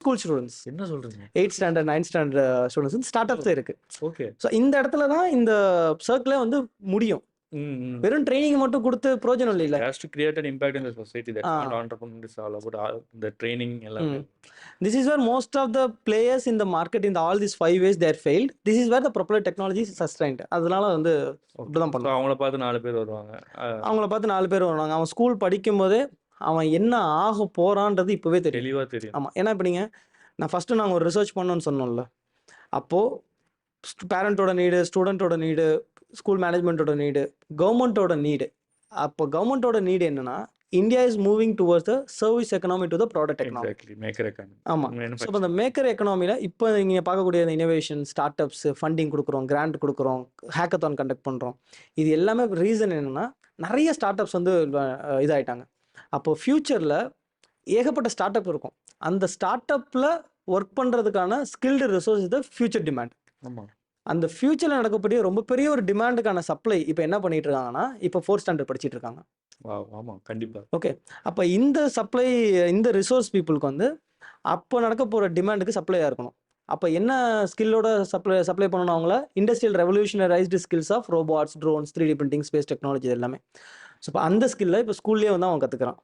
School students, என்ன சொல்றீங்க? 8th standard 9th standard students வந்து ஸ்டார்ட் அப்ஸ் இருக்கு. ஓகே. ஸோ இந்த இடத்துல தான் இந்த சர்க்கிளே வந்து முடியும். வெறும் ட்ரைனிங் மட்டும் கொடுத்து பிரோஜனம் இல்லைல்ல. It has to create an impact in the society. That's not entrepreneur. It's all about the training. This is where most of the players in the market in all these 5 ways they are failed. This is where the propeller technology is sustained. அதனால வந்து இப்படிதான் பண்ணுவோம். அவங்கள பார்த்து 4 பேர் வருவாங்க. அவங்கள பார்த்து 4 பேர் வருவாங்க. அவன் ஸ்கூல் படிக்கும் போதே அவன் என்ன ஆக போறான்றது இப்பவே தெரியும், தெளிவா தெரியும். ஆமா. ஏன்னா இப்போ நான் ஃபர்ஸ்ட் நாங்கள் ஒரு ரிசர்ச் பண்ணோன்னு சொன்னோம்ல, அப்போ பேரண்டோட நீடு, ஸ்டூடெண்ட்டோட நீடு, ஸ்கூல் மேனேஜ்மெண்ட்டோட நீடு, கவர்மெண்ட்டோட நீடு. அப்போ கவர்மெண்ட்டோட நீடு என்னன்னா, India is moving towards the service economy to the product economy. Maker economy. ஆமாம். ஸோ இப்போ இந்த மேக்கர் எக்கனாமியில் இப்போ நீங்கள் பார்க்கக்கூடிய இந்த இனோவேஷன், ஸ்டார்ட் அப்ஸ், ஃபண்டிங் கொடுக்குறோம், கிராண்ட் கொடுக்குறோம், ஹேக்கத்தான் கண்டக்ட் பண்ணுறோம். இது எல்லாமே ரீசன் என்னென்னா, நிறைய ஸ்டார்ட் அப்ஸ் வந்து இதாகிட்டாங்க. அப்போ ஃப்யூச்சரில் ஏகப்பட்ட ஸ்டார்ட் அப் இருக்கும். அந்த ஸ்டார்ட் அப்பில் ஒர்க் பண்ணுறதுக்கான ஸ்கில்டு ரிசோர்ஸ் இது ஃபியூச்சர் டிமாண்ட். ஆமாம். அந்த ஃபியூச்சரில் நடக்கக்கூடிய ரொம்ப பெரிய ஒரு டிமாண்டுக்கான சப்ளை இப்போ என்ன பண்ணிட்டு இருக்காங்கன்னா, இப்போ 4th ஸ்டாண்டர்ட் படிச்சுட்டு இருக்காங்க. ஆமாம், கண்டிப்பாக. ஓகே, அப்போ இந்த சப்ளை, இந்த ரிசோர்ஸ் பீப்புளுக்கு வந்து அப்போ நடக்க போகிற டிமாண்டுக்கு சப்ளையாக இருக்கணும். அப்போ என்ன ஸ்கில்லோட சப்ளை பண்ணணும் அவங்கள? Industrial revolutionised skills of robots, drones, 3D printing, space technology எல்லாமே. ஸோ இப்போ அந்த ஸ்கில்லை இப்போ ஸ்கூல்லேயே வந்து அவன் கற்றுக்கிறான்.